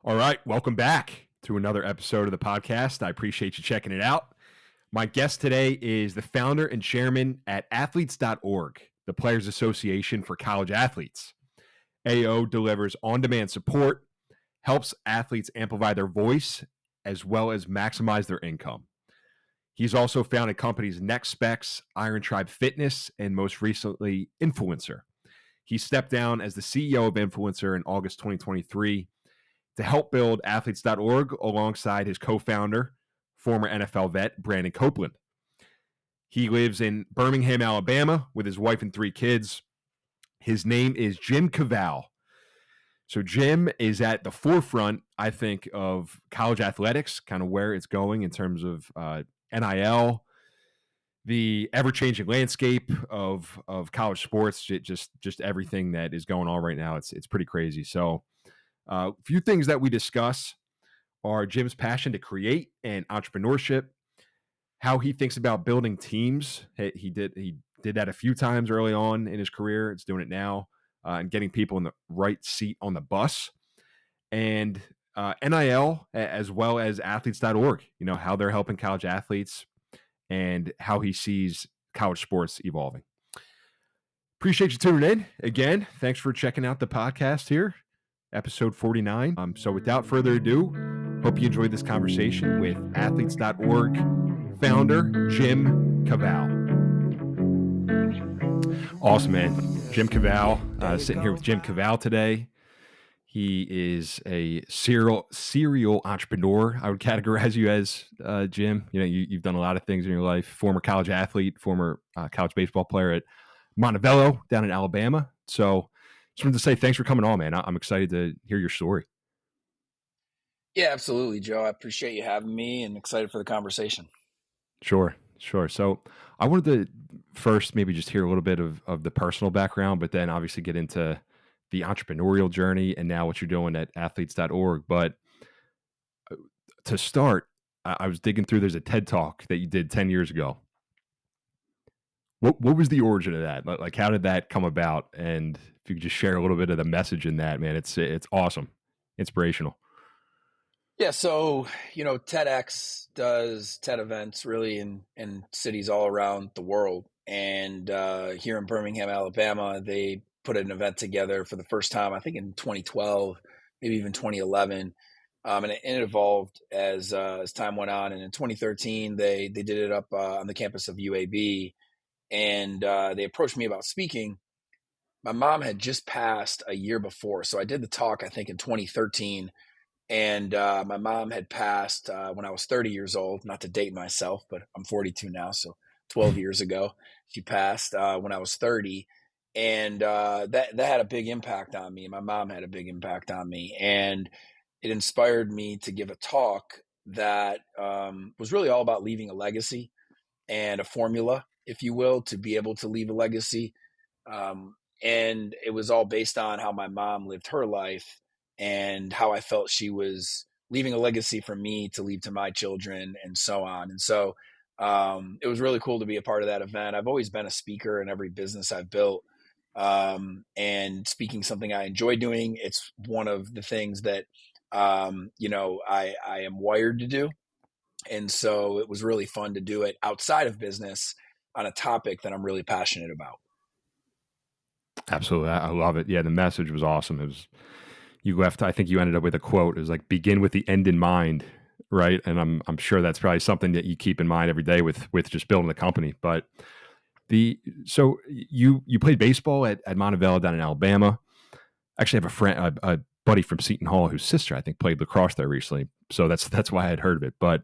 All right, welcome back to another episode of the podcast. I appreciate you checking it out. My guest today is the founder and chairman at athletes.org, the Players Association for College Athletes. AO delivers on-demand support, helps athletes amplify their voice, as well as maximize their income. He's also founded companies NextSpex, Iron Tribe Fitness, and most recently, INFLCR. He stepped down as the CEO of INFLCR in August 2023 to help build athletes.org alongside his co-founder, former NFL vet, Brandon Copeland. He lives in Birmingham, Alabama with his wife and 3 kids. His name is Jim Cavale. So Jim is at the forefront, I think, of college athletics, kind of where it's going in terms of NIL, the ever-changing landscape of college sports, just everything that is going on right now. It's pretty crazy. So a few things that we discuss are Jim's passion to create and entrepreneurship, how he thinks about building teams. He did that a few times early on in his career. It's doing it now, and getting people in the right seat on the bus, and NIL, as well as athletes.org, how they're helping college athletes and how he sees college sports evolving. Appreciate you tuning in. Again, thanks for checking out the podcast here. Episode 49. So without further ado, hope you enjoyed this conversation with athletes.org founder Jim Cavale. Awesome, man. Jim Cavale, sitting here with Jim Cavale today. He is a serial entrepreneur. I would categorize you as, Jim. You've done a lot of things in your life. Former college athlete, former college baseball player at Montevello down in Alabama. So just wanted to say thanks for coming on, man. I'm excited to hear your story. Yeah, absolutely, Joe. I appreciate you having me and excited for the conversation. Sure. So I wanted to first maybe just hear a little bit of the personal background, but then obviously get into the entrepreneurial journey and now what you're doing at athletes.org. But to start, I was digging through, there's a TED Talk that you did 10 years ago. What was the origin of that? Like, how did that come about? And if you could just share a little bit of the message in that, man, it's awesome, inspirational. Yeah, so TEDx does TED events really in cities all around the world, and here in Birmingham, Alabama, they put an event together for the first time, I think in 2012, maybe even 2011, and it evolved as time went on. And in 2013, they did it up on the campus of UAB, and they approached me about speaking. My mom had just passed a year before, so I did the talk, I think, in 2013. And my mom had passed when I was 30 years old, not to date myself, but I'm 42 now. So 12 years ago, she passed when I was 30. And that had a big impact on me. My mom had a big impact on me. And it inspired me to give a talk that was really all about leaving a legacy and a formula, if you will, to be able to leave a legacy. And it was all based on how my mom lived her life and how I felt she was leaving a legacy for me to leave to my children and so on. And so it was really cool to be a part of that event. I've always been a speaker in every business I've built, and speaking something I enjoy doing. It's one of the things that, I am wired to do. And so it was really fun to do it outside of business on a topic that I'm really passionate about. Absolutely. I love it. Yeah, the message was awesome. I think you ended up with a quote. It was like, begin with the end in mind, right? And I'm sure that's probably something that you keep in mind every day with just building the company. But so you played baseball at Montevello down in Alabama. Actually, I have a friend, a buddy from Seton Hall, whose sister I think played lacrosse there recently. So that's why I had heard of it. But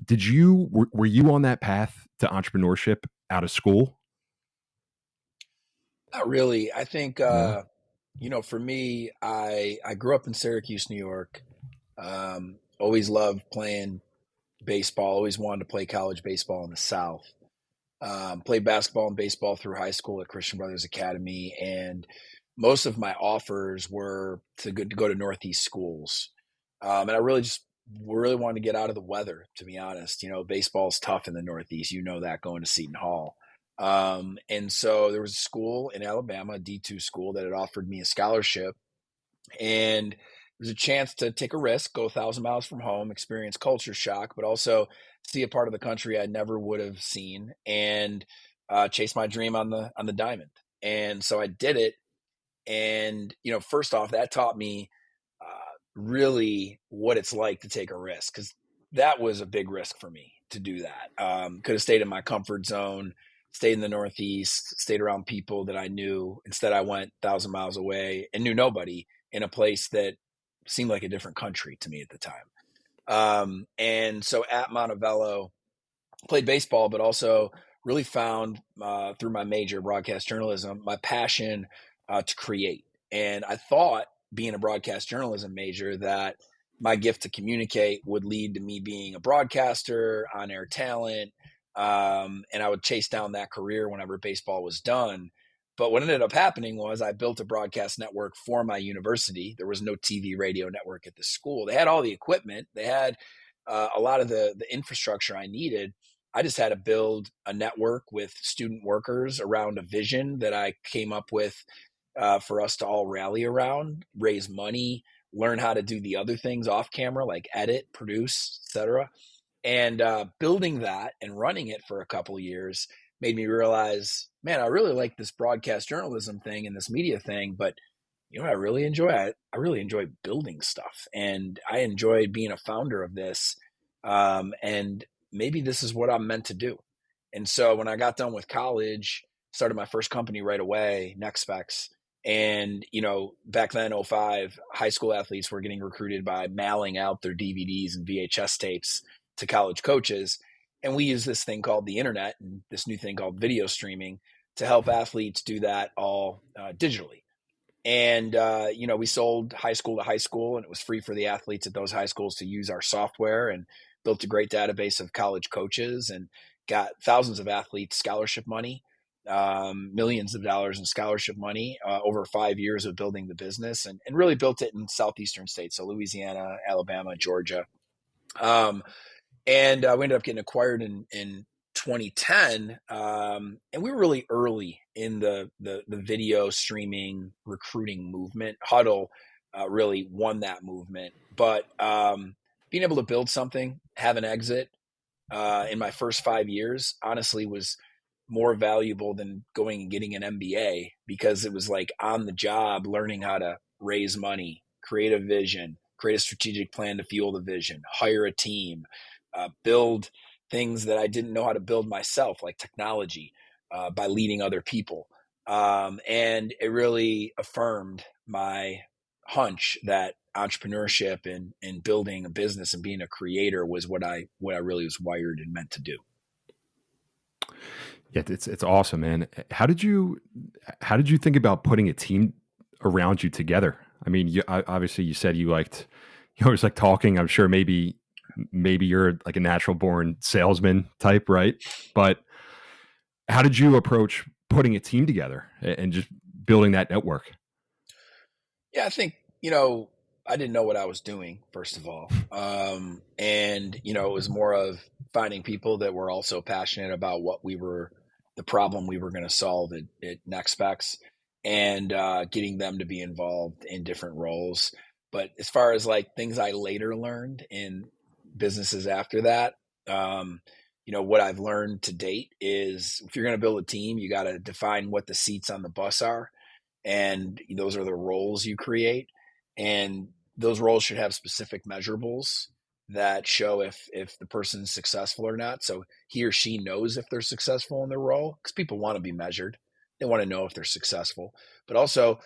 were you on that path to entrepreneurship out of school? Not really. I think, No. for me, I grew up in Syracuse, New York. Always loved playing baseball, always wanted to play college baseball in the South. Played basketball and baseball through high school at Christian Brothers Academy. And most of my offers were to go to Northeast schools. And I really wanted to get out of the weather, to be honest. Baseball's tough in the Northeast. You know that, going to Seton Hall. And so there was a school in Alabama, a D2 school, that had offered me a scholarship. And was a chance to take a risk, go 1,000 miles from home, experience culture shock, but also see a part of the country I never would have seen, and chase my dream on the diamond. And so I did it. And first off, that taught me really what it's like to take a risk, because that was a big risk for me to do that. Could have stayed in my comfort zone, stayed in the Northeast, stayed around people that I knew. Instead, I went 1,000 miles away and knew nobody in a place that seemed like a different country to me at the time. And so at Montevello, played baseball, but also really found through my major, broadcast journalism, my passion to create. And I thought, being a broadcast journalism major, that my gift to communicate would lead to me being a broadcaster, on-air talent, and I would chase down that career whenever baseball was done. But what ended up happening was I built a broadcast network for my university. There was no TV radio network at the school. They had all the equipment. They had a lot of the infrastructure I needed. I just had to build a network with student workers around a vision that I came up with for us to all rally around, raise money, learn how to do the other things off camera, like edit, produce, etc. And building that and running it for a couple of years made me realize, man, I really like this broadcast journalism thing and this media thing, but what I really enjoy? I really enjoy building stuff, and I enjoyed being a founder of this. And maybe this is what I'm meant to do. And so when I got done with college, started my first company right away, NextSpex. And, back then, '05, high school athletes were getting recruited by mailing out their DVDs and VHS tapes to college coaches. And we use this thing called the internet and this new thing called video streaming to help athletes do that all digitally. And, we sold high school to high school, and it was free for the athletes at those high schools to use our software, and built a great database of college coaches and got thousands of athletes scholarship money, millions of dollars in scholarship money over 5 years of building the business, and really built it in southeastern states. So Louisiana, Alabama, Georgia. And we ended up getting acquired in 2010. And we were really early in the video streaming recruiting movement. Huddle really won that movement. But being able to build something, have an exit in my first 5 years, honestly, was more valuable than going and getting an MBA, because it was like on the job, learning how to raise money, create a vision, create a strategic plan to fuel the vision, hire a team, build things that I didn't know how to build myself, like technology, by leading other people. And it really affirmed my hunch that entrepreneurship and building a business and being a creator was what I really was wired and meant to do. Yeah, it's awesome, man. How did you think about putting a team around you together? I mean, obviously you said you always like talking. I'm sure maybe you're like a natural born salesman type, right? But how did you approach putting a team together and just building that network? Yeah, I think, I didn't know what I was doing, first of all. And, it was more of finding people that were also passionate about the problem we were going to solve at NextSpex, and getting them to be involved in different roles. But as far as like things I later learned in businesses after that, what I've learned to date is, if you're going to build a team, you got to define what the seats on the bus are. And those are the roles you create. And those roles should have specific measurables that show if the person's successful or not. So he or she knows if they're successful in their role, because people want to be measured. They want to know if they're successful. But also,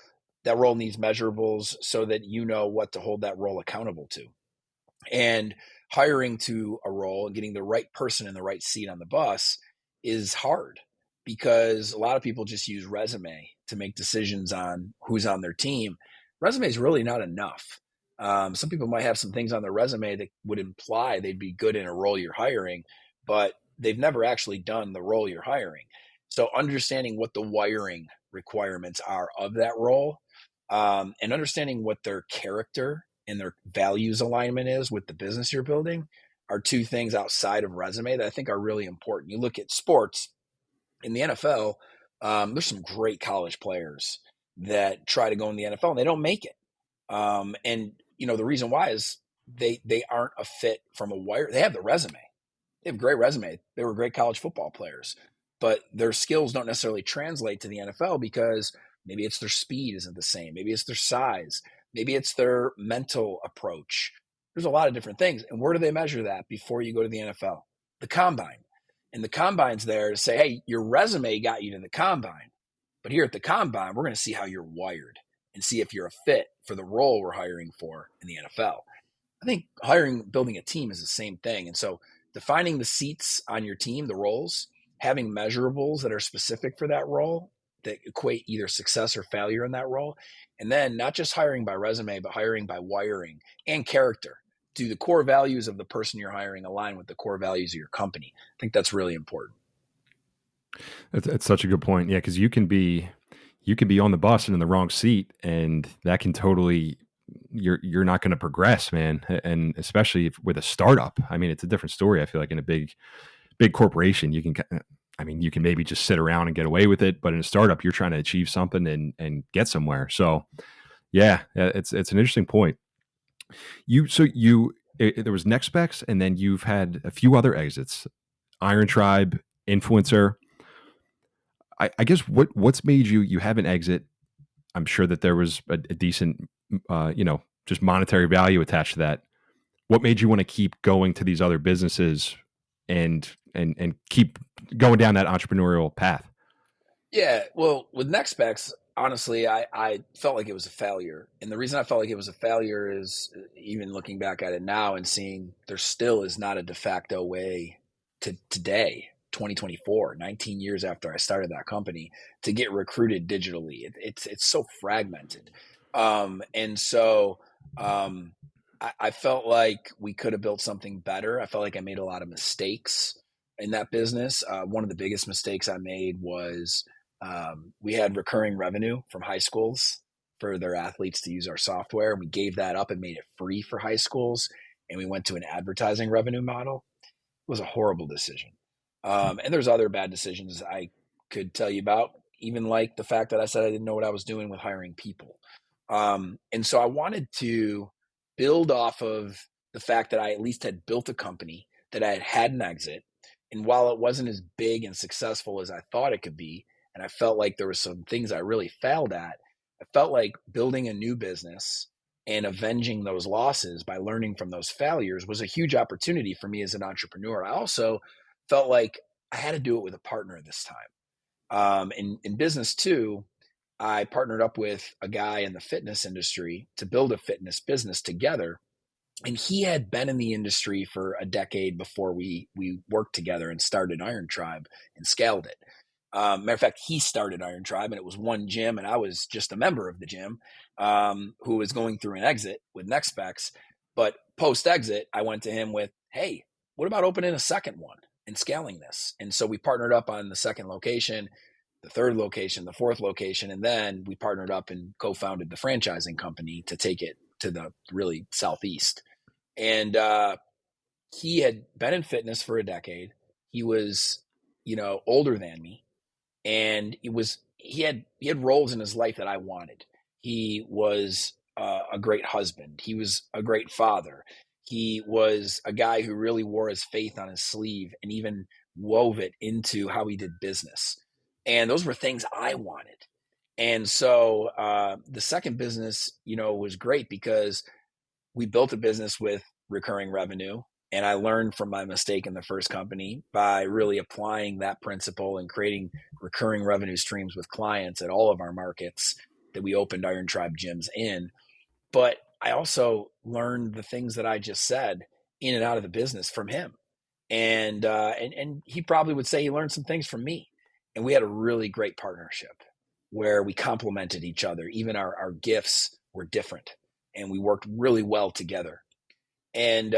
that role needs measurables so that you know what to hold that role accountable to. And hiring to a role and getting the right person in the right seat on the bus is hard, because a lot of people just use resume to make decisions on who's on their team. Resume is really not enough. Some people might have some things on their resume that would imply they'd be good in a role you're hiring, but they've never actually done the role you're hiring. So understanding what the wiring requirements are of that role, and understanding what their character and their values alignment is with the business you're building, are two things outside of resume that I think are really important. You look at sports in the NFL, there's some great college players that try to go in the NFL and they don't make it. And the reason why is they aren't a fit from a wire. They have the resume. They have a great resume. They were great college football players, but their skills don't necessarily translate to the NFL because maybe it's their speed isn't the same. Maybe it's their size. Maybe it's their mental approach. There's a lot of different things. And where do they measure that before you go to the NFL? The combine. And the combine's there to say, hey, your resume got you to the combine. But here at the combine, we're going to see how you're wired and see if you're a fit for the role we're hiring for in the NFL. I think building a team is the same thing. And so defining the seats on your team, the roles, having measurables that are specific for that role that equate either success or failure in that role. And then not just hiring by resume, but hiring by wiring and character. Do the core values of the person you're hiring align with the core values of your company? I think that's really important. That's such a good point. Yeah, because you can be on the bus and in the wrong seat, and that can totally you're not going to progress, man. And especially with a startup, I mean, it's a different story. I feel like in a big corporation, you can maybe just sit around and get away with it, but in a startup, you're trying to achieve something and get somewhere. So, yeah, it's an interesting point. There was NextSpex, and then you've had a few other exits, Iron Tribe, Influencer. I guess what's made you have an exit? I'm sure that there was a decent, just monetary value attached to that. What made you want to keep going to these other businesses and keep going down that entrepreneurial path? Yeah, well, with NextSpex, honestly, I felt like it was a failure. And the reason I felt like it was a failure is even looking back at it now and seeing there still is not a de facto way to today, 2024, 19 years after I started that company, to get recruited digitally. It's so fragmented. And so I felt like we could have built something better. I felt like I made a lot of mistakes in that business. One of the biggest mistakes I made was we had recurring revenue from high schools for their athletes to use our software. And we gave that up and made it free for high schools. And we went to an advertising revenue model. It was a horrible decision. And there's other bad decisions I could tell you about, even like the fact that I said I didn't know what I was doing with hiring people. And so I wanted to build off of the fact that I at least had built a company, that I had an exit. And while it wasn't as big and successful as I thought it could be, and I felt like there were some things I really failed at, I felt like building a new business and avenging those losses by learning from those failures was a huge opportunity for me as an entrepreneur. I also felt like I had to do it with a partner this time. In business too, I partnered up with a guy in the fitness industry to build a fitness business together. And he had been in the industry for a decade before we worked together and started Iron Tribe and scaled it. Matter of fact, he started Iron Tribe, and it was one gym, and I was just a member of the gym who was going through an exit with NextSpex. But post-exit, I went to him with, hey, what about opening a second one and scaling this? And so we partnered up on the second location, the third location, the fourth location, and then we partnered up and co-founded the franchising company to take it to the really southeast. And he had been in fitness for a decade. He was, older than me, and he had roles in his life that I wanted. He was a great husband. He was a great father. He was a guy who really wore his faith on his sleeve and even wove it into how he did business. And those were things I wanted. And so the second business, was great because we built a business with recurring revenue. And I learned from my mistake in the first company by really applying that principle and creating recurring revenue streams with clients at all of our markets that we opened Iron Tribe gyms in. But I also learned the things that I just said in and out of the business from him. And he probably would say he learned some things from me. And we had a really great partnership where we complemented each other. Even our gifts were different, and we worked really well together. And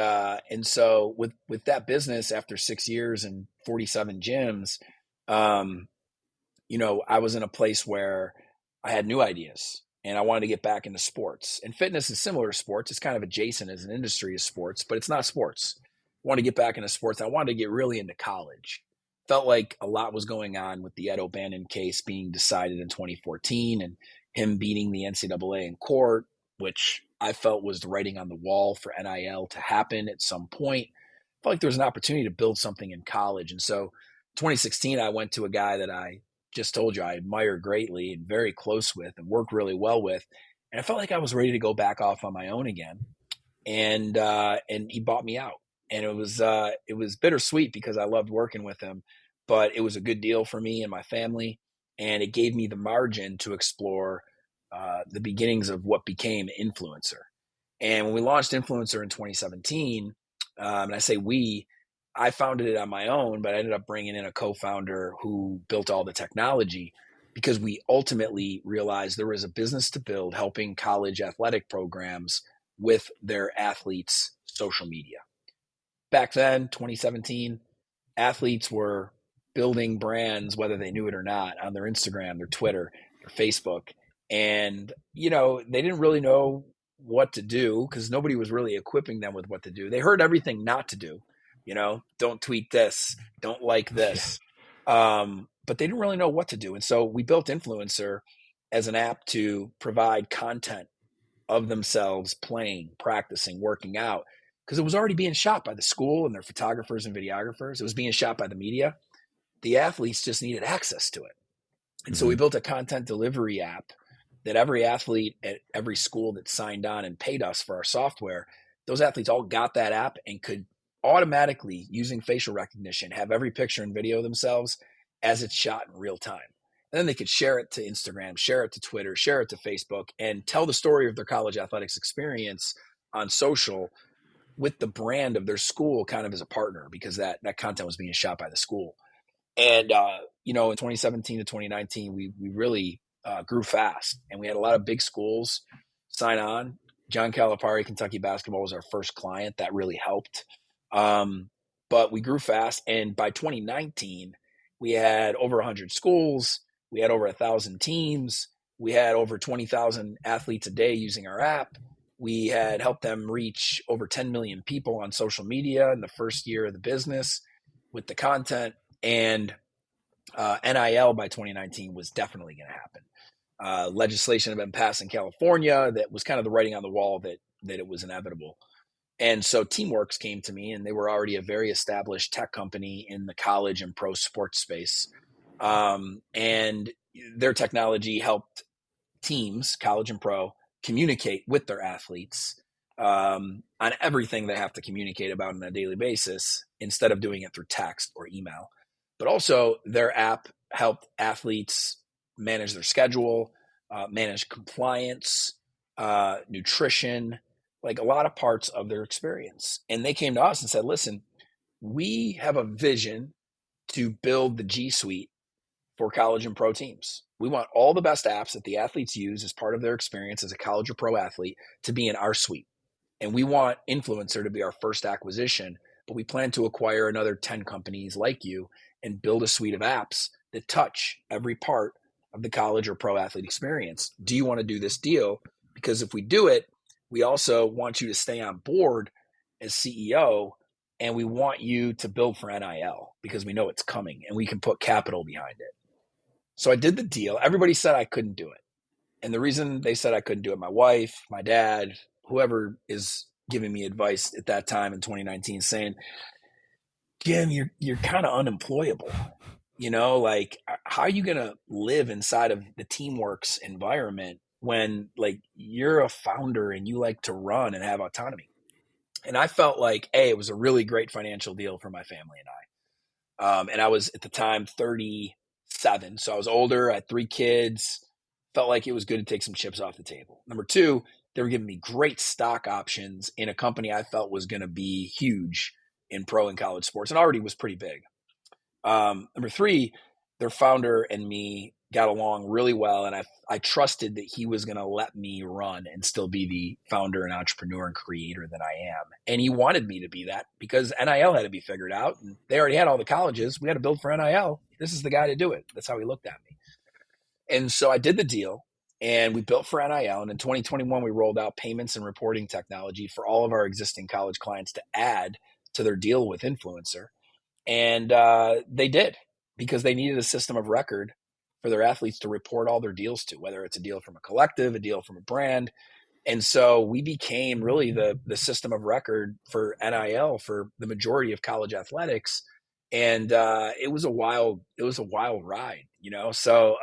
so with that business, after 6 years and 47 gyms, I was in a place where I had new ideas and I wanted to get back into sports. And fitness is similar to sports. It's kind of adjacent as an industry to sports, but it's not sports. I wanted to get back into sports. I wanted to get really into college. Felt like a lot was going on with the Ed O'Bannon case being decided in 2014 and him beating the NCAA in court, which I felt was the writing on the wall for NIL to happen at some point. I felt like there was an opportunity to build something in college. And so 2016, I went to a guy that I just told you I admire greatly and very close with and work really well with. And I felt like I was ready to go back off on my own again. And he bought me out. And it was bittersweet because I loved working with him, but it was a good deal for me and my family. And it gave me the margin to explore the beginnings of what became Influencer. And when we launched Influencer in 2017, and I say we, I founded it on my own, but I ended up bringing in a co-founder who built all the technology because we ultimately realized there was a business to build helping college athletic programs with their athletes' social media. Back then, 2017, athletes were building brands, whether they knew it or not, on their Instagram, their Twitter, their Facebook. And, they didn't really know what to do because nobody was really equipping them with what to do. They heard everything not to do, don't tweet this, don't like this. But they didn't really know what to do. And so we built Influencer as an app to provide content of themselves playing, practicing, working out, because it was already being shot by the school and their photographers and videographers. It was being shot by the media. The athletes just needed access to it. And so we built a content delivery app that every athlete at every school that signed on and paid us for our software, those athletes all got that app and could automatically, using facial recognition, have every picture and video of themselves as it's shot in real time. And then they could share it to Instagram, share it to Twitter, share it to Facebook, and tell the story of their college athletics experience on social with the brand of their school kind of as a partner, because that content was being shot by the school. And, in 2017 to 2019, we really grew fast, and we had a lot of big schools sign on. John Calipari, Kentucky basketball, was our first client. That really helped. But we grew fast. And by 2019, we had over 100 schools. We had over 1,000 teams. We had over 20,000 athletes a day using our app. We had helped them reach over 10 million people on social media in the first year of the business with the content. And NIL by 2019 was definitely going to happen. Legislation had been passed in California that was kind of the writing on the wall that it was inevitable. And so Teamworks came to me, and they were already a very established tech company in the college and pro sports space. And their technology helped teams, college and pro, communicate with their athletes on everything they have to communicate about on a daily basis instead of doing it through text or email. But also their app helped athletes manage their schedule, manage compliance, nutrition, like a lot of parts of their experience. And they came to us and said, listen, we have a vision to build the G Suite for college and pro teams. We want all the best apps that the athletes use as part of their experience as a college or pro athlete to be in our suite. And we want Influencer to be our first acquisition, but we plan to acquire another 10 companies like you and build a suite of apps that touch every part of the college or pro athlete experience. Do you want to do this deal? Because if we do it, we also want you to stay on board as CEO, and we want you to build for NIL because we know it's coming and we can put capital behind it. So I did the deal. Everybody said I couldn't do it. And the reason they said I couldn't do it, my wife, my dad, whoever is giving me advice at that time in 2019, saying, Jim, you're kind of unemployable. Like, how are you going to live inside of the Teamworks environment when, like, you're a founder and you like to run and have autonomy? And I felt like, it was a really great financial deal for my family and I. And I was at the time 37. So I was older. I had 3 kids. Felt like it was good to take some chips off the table. Number 2, they were giving me great stock options in a company I felt was going to be huge in pro and college sports and already was pretty big. Number 3, their founder and me got along really well. And I trusted that he was going to let me run and still be the founder and entrepreneur and creator that I am. And he wanted me to be that because NIL had to be figured out. And they already had all the colleges. We had to build for NIL. This is the guy to do it. That's how he looked at me. And so I did the deal and we built for NIL. And in 2021, we rolled out payments and reporting technology for all of our existing college clients to add to their deal with Influencer. And they did, because they needed a system of record for their athletes to report all their deals to, whether it's a deal from a collective, a deal from a brand. And so we became really the system of record for NIL for the majority of college athletics. And it was a wild ride, you know. So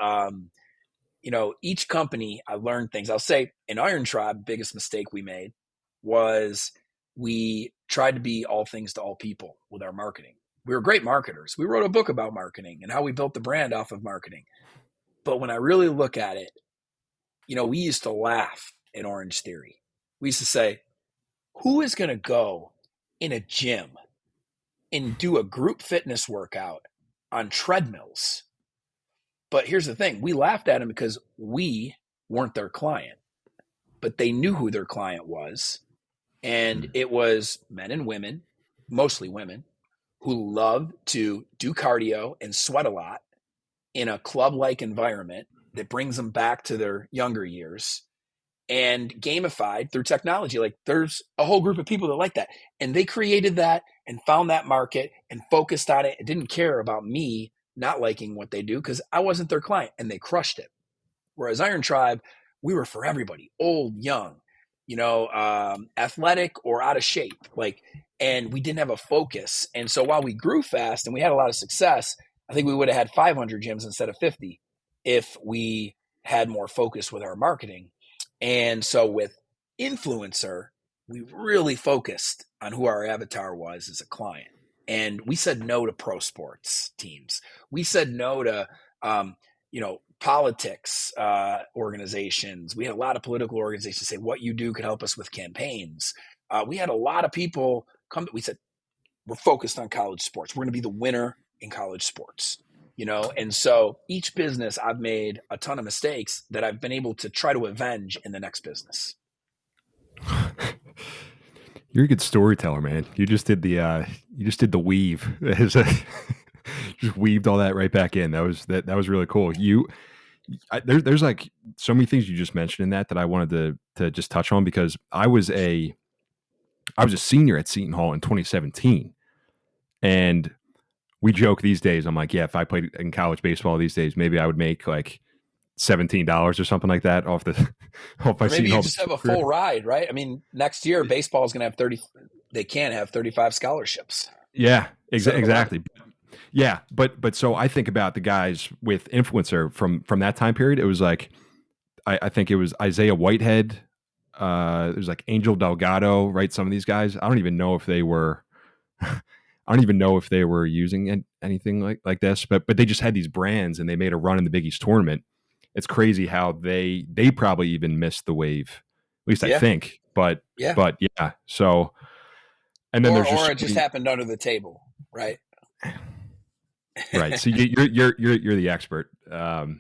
you know, each company, I learned things. I'll say in Iron Tribe, biggest mistake we made was we tried to be all things to all people with our marketing. We were great marketers. We wrote a book about marketing and how we built the brand off of marketing. But when I really look at it, you know, we used to laugh at Orange Theory. We used to say, who is going to go in a gym and do a group fitness workout on treadmills? But here's the thing, we laughed at them because we weren't their client, but they knew who their client was. And it was men and women, mostly women, who love to do cardio and sweat a lot in a club-like environment that brings them back to their younger years and gamified through technology. Like there's a whole group of people that like that. And they created that and found that market and focused on it and didn't care about me not liking what they do because I wasn't their client, and they crushed it. Whereas Iron Tribe, we were for everybody, old, young, you know, athletic or out of shape, like, and we didn't have a focus. And so while we grew fast and we had a lot of success, I think we would have had 500 gyms instead of 50 if we had more focus with our marketing. And so with Influencer, we really focused on who our avatar was as a client. And we said no to pro sports teams. We said no to, you know, politics organizations. We had a lot of political organizations say what you do could help us with campaigns. We had a lot of people come. We said we're focused on college sports. We're going to be the winner in college sports, you know. And so each business, I've made a ton of mistakes that I've been able to try to avenge in the next business. You're a good storyteller, man. You just did the weave. Just weaved all that right back in. That was really cool. There's like so many things you just mentioned in that I wanted to just touch on, because I was a senior at Seton Hall in 2017, and we joke these days. I'm like, yeah, if I played in college baseball these days, maybe I would make like $17 or something like that off my Maybe Seton you Hall just have a career. full ride, right? I mean, next year baseball is going to have 30. They can have 35 scholarships. Yeah, exactly. Yeah, but so I think about the guys with Influencer from that time period. It was like I think it was Isaiah Whitehead. It was like Angel Delgado, right? Some of these guys, I don't even know if they were using anything like this, but they just had these brands and they made a run in the Big East tournament. It's crazy how they probably even missed the wave, at least I think. But yeah. So, and then or it just happened under the table, right? Right. So you're the expert, right?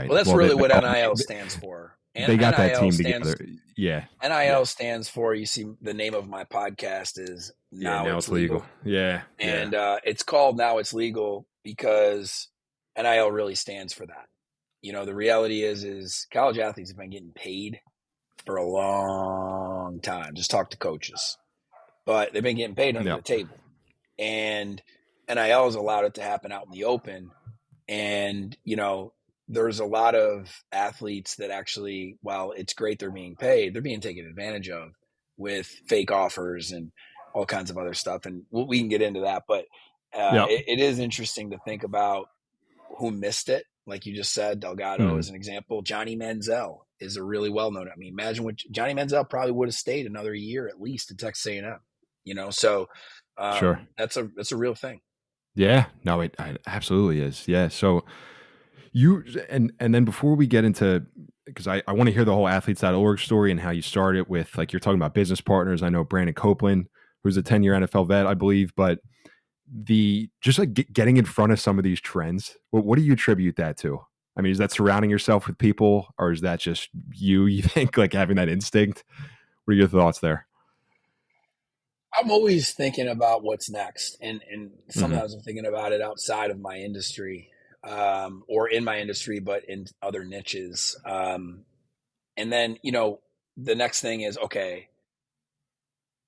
Well, that's really what NIL stands for. And they got NIL that team together. Yeah. NIL stands for, you see, the name of my podcast is Now It's Legal. Yeah. And it's called Now It's Legal because NIL really stands for that. You know, the reality is college athletes have been getting paid for a long time. Just talk to coaches. But they've been getting paid under the table. And NIL has allowed it to happen out in the open. And, you know, there's a lot of athletes that actually, while it's great they're being paid, they're being taken advantage of with fake offers and all kinds of other stuff. And we can get into that. But it is interesting to think about who missed it. Like you just said, Delgado is an example. Johnny Manziel is a really well-known. I mean, imagine what Johnny Manziel probably would have stayed another year at least at Texas A&M. You know, so sure, that's a real thing. Yeah, no, it absolutely is. Yeah, so you and then before we get into, because I want to hear the whole athletes.org story and how you started with, like, you're talking about business partners. I know Brandon Copeland, who's a 10-year NFL vet, I believe, but just like getting in front of some of these trends, what do you attribute that to? I mean, is that surrounding yourself with people, or is that just you think, like, having that instinct? What are your thoughts there? I'm always thinking about what's next. And sometimes I'm thinking about it outside of my industry, or in my industry, but in other niches. And then, you know, the next thing is, okay,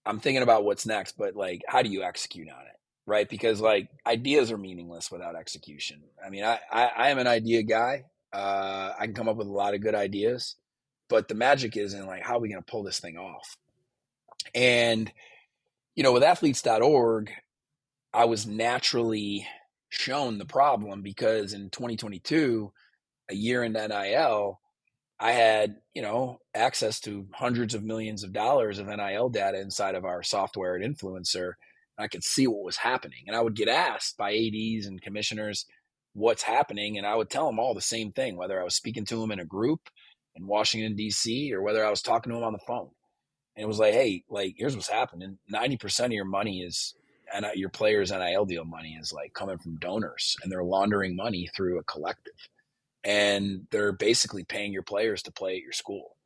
I'm thinking about what's next, but like, how do you execute on it? Right? Because like ideas are meaningless without execution. I mean, I am an idea guy. I can come up with a lot of good ideas, but the magic is in like, how are we going to pull this thing off? And, with athletes.org, I was naturally shown the problem because in 2022, a year into NIL, I had, access to hundreds of millions of dollars of NIL data inside of our software at INFLCR. And I could see what was happening. And I would get asked by ADs and commissioners what's happening. And I would tell them all the same thing, whether I was speaking to them in a group in Washington, D.C., or whether I was talking to them on the phone. And it was like, hey, like, here's what's happening. 90% of your money is, and your players' NIL deal money is like coming from donors, and they're laundering money through a collective. And they're basically paying your players to play at your school.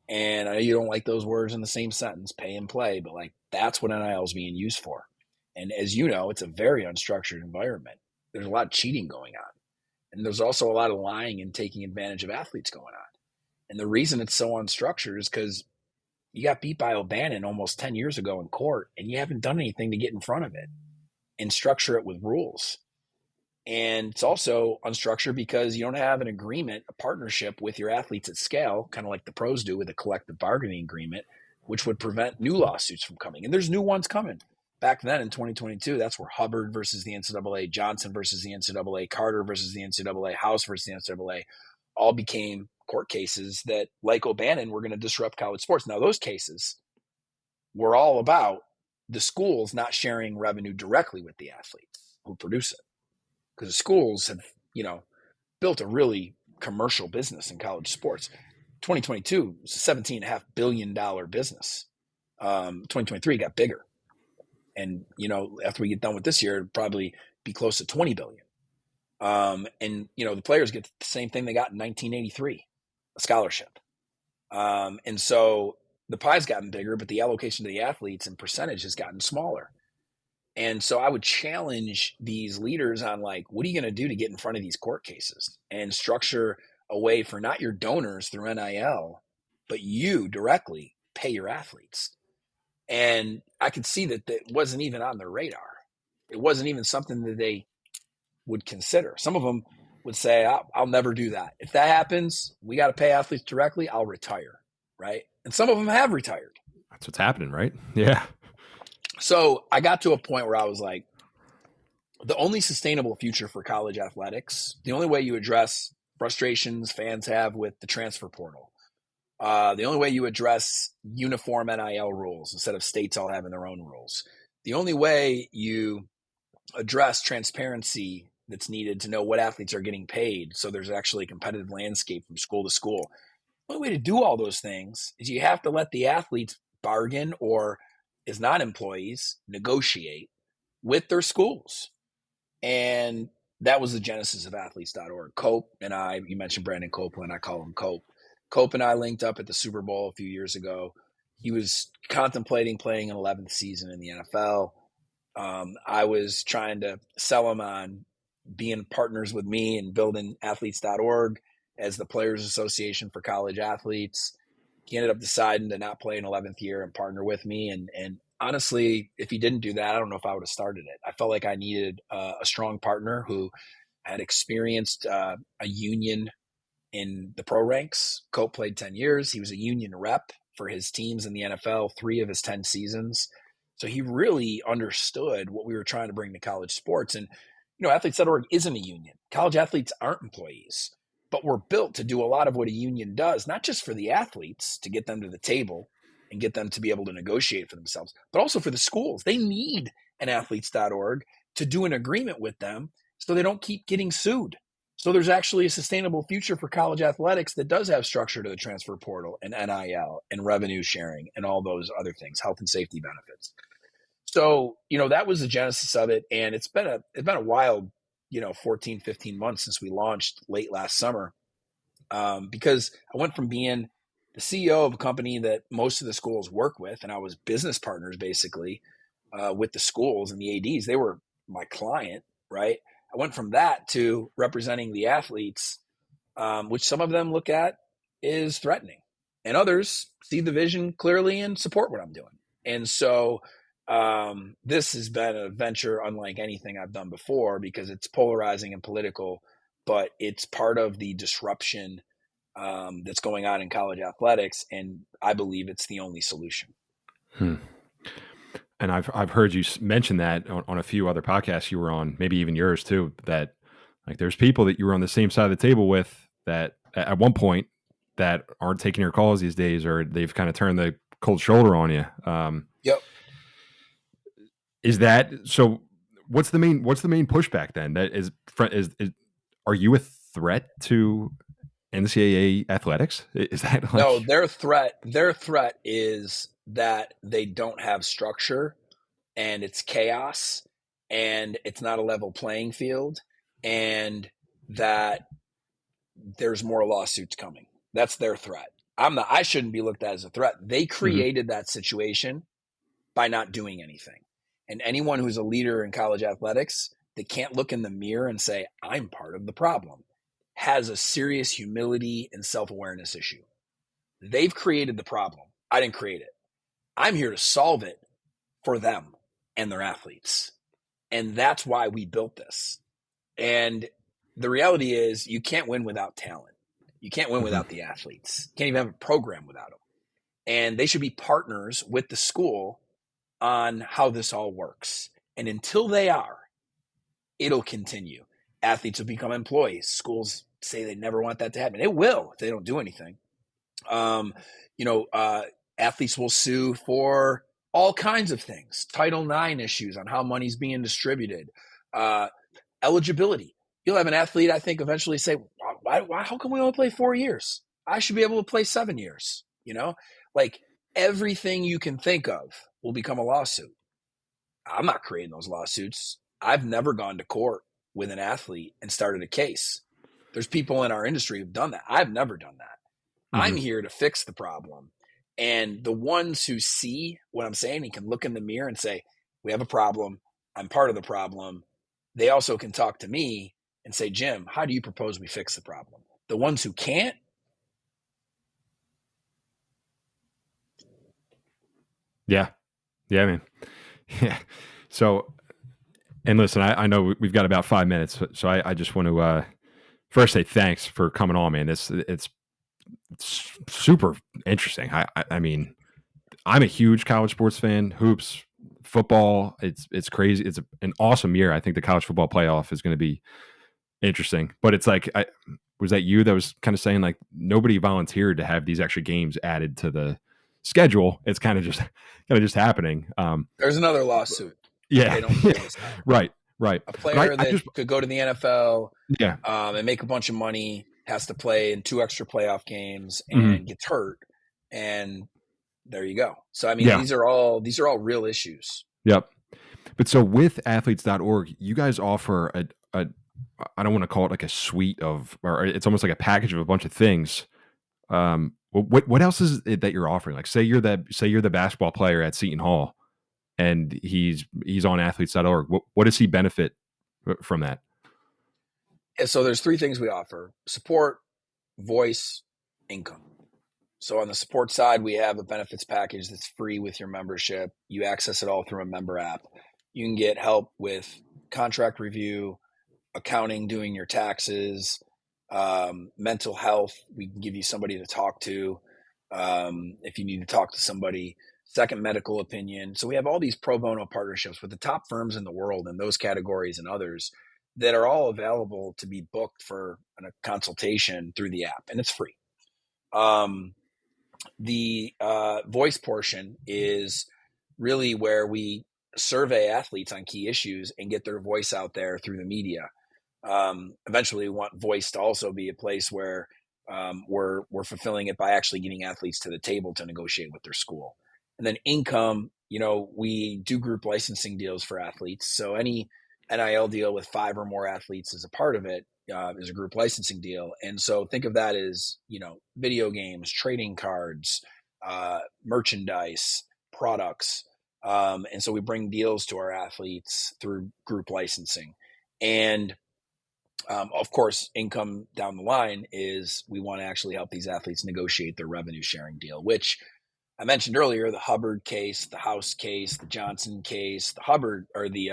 And I know you don't like those words in the same sentence, pay and play, but like that's what NIL is being used for. And as you know, it's a very unstructured environment. There's a lot of cheating going on. And there's also a lot of lying and taking advantage of athletes going on. And the reason it's so unstructured is because you got beat by O'Bannon almost 10 years ago in court, and you haven't done anything to get in front of it and structure it with rules. And it's also unstructured because you don't have an agreement, a partnership with your athletes at scale, kind of like the pros do with a collective bargaining agreement, which would prevent new lawsuits from coming. And there's new ones coming. Back then in 2022, that's where Hubbard versus the NCAA, Johnson versus the NCAA, Carter versus the NCAA, House versus the NCAA, all became court cases that, like O'Bannon, were going to disrupt college sports. Now, those cases were all about the schools not sharing revenue directly with the athletes who produce it. Because the schools have, built a really commercial business in college sports. 2022 was a $17.5 billion business. 2023 got bigger. And, after we get done with this year, it'll probably be close to 20 billion. And, the players get the same thing they got in 1983, a scholarship. And so the pie's gotten bigger, but the allocation to the athletes and percentage has gotten smaller. And so I would challenge these leaders on like, what are you going to do to get in front of these court cases and structure a way for not your donors through NIL, but you directly pay your athletes. And I could see that wasn't even on their radar. It wasn't even something that they would consider. Some of them would say, I'll never do that. If that happens, we got to pay athletes directly, I'll retire, right? And some of them have retired. That's what's happening, right? Yeah. So I got to a point where I was like, the only sustainable future for college athletics, the only way you address frustrations fans have with the transfer portal, the only way you address uniform NIL rules instead of states all having their own rules, the only way you address transparency that's needed to know what athletes are getting paid so there's actually a competitive landscape from school to school, the only way to do all those things is you have to let the athletes bargain, or as non-employees, negotiate with their schools. And that was the genesis of athletes.org. Cope and I, you mentioned Brandon Copeland, I call him Cope. Cope and I linked up at the Super Bowl a few years ago. He was contemplating playing an 11th season in the NFL. I was trying to sell him on being partners with me and building athletes.org as the Players Association for college athletes. He ended up deciding to not play an 11th year and partner with me. And honestly, if he didn't do that, I don't know if I would have started it. I felt like I needed a strong partner who had experienced a union in the pro ranks. Cope played 10 years. He was a union rep for his teams in the NFL, 3 of his 10 seasons. So he really understood what we were trying to bring to college sports. And, athletes.org isn't a union. College athletes aren't employees, but we're built to do a lot of what a union does, not just for the athletes to get them to the table and get them to be able to negotiate for themselves, but also for the schools. They need an athletes.org to do an agreement with them so they don't keep getting sued. So there's actually a sustainable future for college athletics that does have structure to the transfer portal and NIL and revenue sharing and all those other things, health and safety benefits. So, that was the genesis of it. And it's been a wild, 14, 15 months since we launched late last summer, because I went from being the CEO of a company that most of the schools work with, and I was business partners basically with the schools and the ADs. They were my client, right? I went from that to representing the athletes, which some of them look at is threatening, and others see the vision clearly and support what I'm doing. And so this has been a venture unlike anything I've done before because it's polarizing and political, but it's part of the disruption that's going on in college athletics, and I believe it's the only solution. And I've heard you mention that on a few other podcasts you were on, maybe even yours too, that like there's people that you were on the same side of the table with that at one point that aren't taking your calls these days, or they've kind of turned the cold shoulder on you. Yep. Is that so? What's the main pushback then? That is are you a threat to NCAA athletics? Is that like... No, their threat is that they don't have structure, and it's chaos, and it's not a level playing field, and that there's more lawsuits coming. That's their threat. I shouldn't be looked at as a threat. They created that situation by not doing anything. And anyone who's a leader in college athletics, they can't look in the mirror and say, I'm part of the problem, has a serious humility and self-awareness issue. They've created the problem. I didn't create it. I'm here to solve it for them and their athletes. And that's why we built this. And the reality is you can't win without talent. You can't win without the athletes. You can't even have a program without them. And they should be partners with the school on how this all works. And until they are, it'll continue. Athletes will become employees. Schools say they never want that to happen. It will if they don't do anything. Athletes will sue for all kinds of things. Title IX issues on how money's being distributed. Eligibility. You'll have an athlete, I think, eventually say, why, how come we only play 4 years? I should be able to play 7 years. Like everything you can think of will become a lawsuit. I'm not creating those lawsuits. I've never gone to court with an athlete and started a case. There's people in our industry who've done that. I've never done that. I'm here to fix the problem. And the ones who see what I'm saying and can look in the mirror and say, we have a problem. I'm part of the problem. They also can talk to me and say, Jim, how do you propose we fix the problem? The ones who can't, Yeah, man. Yeah. So, and listen, I know we've got about 5 minutes, so I just want to first say thanks for coming on, man. It's super interesting. I mean, I'm a huge college sports fan. Hoops, football. It's crazy. It's an awesome year. I think the college football playoff is going to be interesting. But it's like, was that you that was kind of saying like nobody volunteered to have these extra games added to the schedule? It's kind of just happening. There's another lawsuit. Yeah. They don't figure this out. Right. A player that could go to the NFL, and make a bunch of money has to play in 2 extra playoff games and gets hurt, and there you go. So I mean, these are all real issues. Yep. But so with athletes.org, you guys offer a I don't want to call it like a suite of, or it's almost like a package of a bunch of things. What else is it that you're offering? Like say you're the basketball player at Seton Hall and he's on athletes.org. What does he benefit from that? Yeah, so there's 3 things we offer: support, voice, income. So on the support side, we have a benefits package that's free with your membership. You access it all through a member app. You can get help with contract review, accounting, doing your taxes, mental health. We can give you somebody to talk to if you need to talk to somebody. Second medical opinion. So we have all these pro bono partnerships with the top firms in the world in those categories and others that are all available to be booked for a consultation through the app, and it's free. The voice portion is really where we survey athletes on key issues and get their voice out there through the media. Eventually, we want voice to also be a place where we're fulfilling it by actually getting athletes to the table to negotiate with their school. And then income, we do group licensing deals for athletes. So any NIL deal with 5 or more athletes as a part of it is a group licensing deal. And so think of that as, video games, trading cards, merchandise, products. And so we bring deals to our athletes through group licensing. And of course, income down the line is we want to actually help these athletes negotiate their revenue sharing deal, which I mentioned earlier: the Hubbard case, the House case, the Johnson case, the Hubbard or the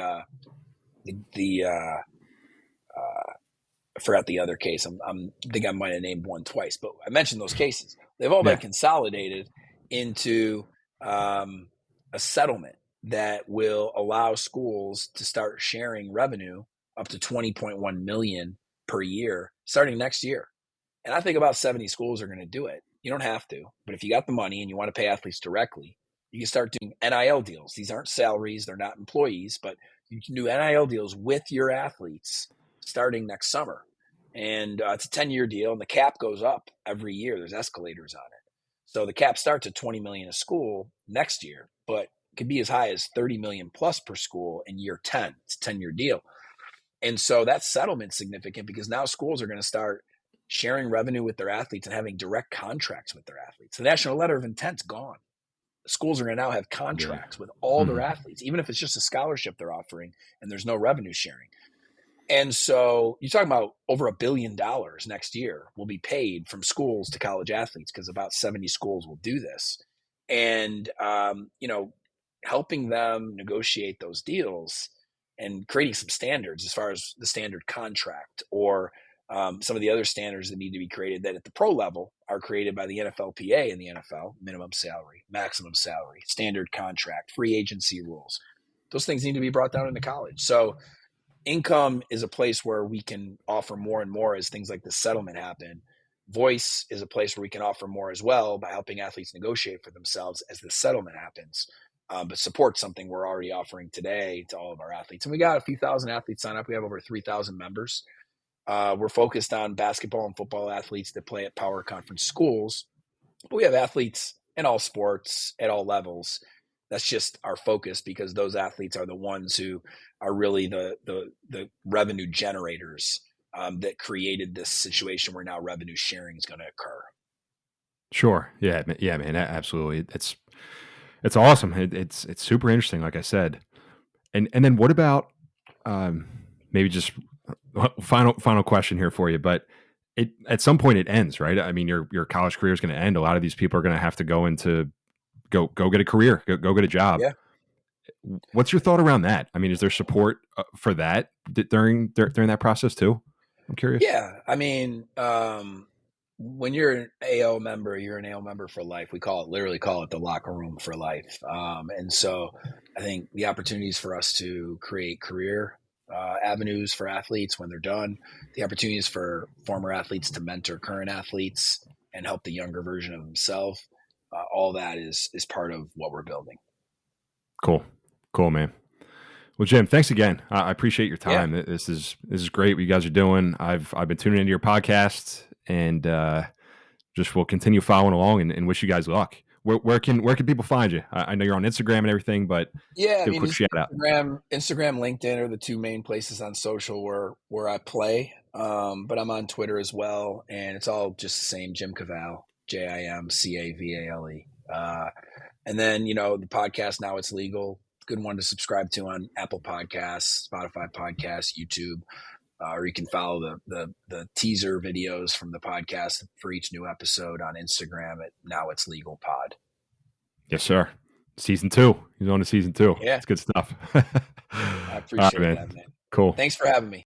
I forgot the other case. I think I might have named one twice, but I mentioned those cases. They've all been consolidated into a settlement that will allow schools to start sharing revenue up to $20.1 million per year starting next year. And I think about 70 schools are going to do it. You don't have to, but if you got the money and you want to pay athletes directly, you can start doing NIL deals. These aren't salaries, they're not employees, but you can do NIL deals with your athletes starting next summer. And it's a 10-year deal, and the cap goes up every year. There's escalators on it. So the cap starts at $20 million a school next year, but it could be as high as $30 million plus per school in year 10. It's a 10-year deal. And so that settlement's significant because now schools are going to start sharing revenue with their athletes and having direct contracts with their athletes. The national letter of intent's gone. The schools are going to now have contracts with all their athletes, even if it's just a scholarship they're offering and there's no revenue sharing. And so you're talking about over $1 billion next year will be paid from schools to college athletes because about 70 schools will do this. And, helping them negotiate those deals and creating some standards as far as the standard contract or some of the other standards that need to be created that at the pro level are created by the NFLPA and the NFL, minimum salary, maximum salary, standard contract, free agency rules. Those things need to be brought down into college. So income is a place where we can offer more and more as things like the settlement happen. Voice is a place where we can offer more as well by helping athletes negotiate for themselves as the settlement happens. But support something we're already offering today to all of our athletes. And we got a few thousand athletes sign up. We have over 3,000 members. We're focused on basketball and football athletes that play at power conference schools. But we have athletes in all sports at all levels. That's just our focus because those athletes are the ones who are really the revenue generators that created this situation where now revenue sharing is going to occur. Sure. Yeah, man. Absolutely. It's awesome. It's super interesting, like I said. And then what about maybe just final question here for you? But at some point it ends, right? I mean, your college career is going to end. A lot of these people are going to have to go get a career, go get a job. Yeah. What's your thought around that? I mean, is there support for that during that process too? I'm curious. Yeah, I mean, when you're an AO member, you're an AO member for life. We literally call it the locker room for life. And so I think the opportunities for us to create career avenues for athletes when they're done, the opportunities for former athletes to mentor current athletes and help the younger version of themselves, all that is part of what we're building. Cool, man. Well, Jim, thanks again. I appreciate your time. Yeah. This is great what you guys are doing. I've been tuning into your podcast and just will continue following along and wish you guys luck. Where can people find you? I know you're on Instagram and everything, but give a quick shout out. Instagram, LinkedIn are the two main places on social where I play. But I'm on Twitter as well, and it's all just the same, Jim Cavale, JimCavale. And then the podcast now it's legal. Good one to subscribe to on Apple Podcasts, Spotify Podcasts, YouTube, or you can follow the teaser videos from the podcast for each new episode on Instagram at Now It's Legal Pod. Yes, sir. Season 2. He's on to season 2. Yeah, it's good stuff. I appreciate that, man. Cool. Thanks for having me.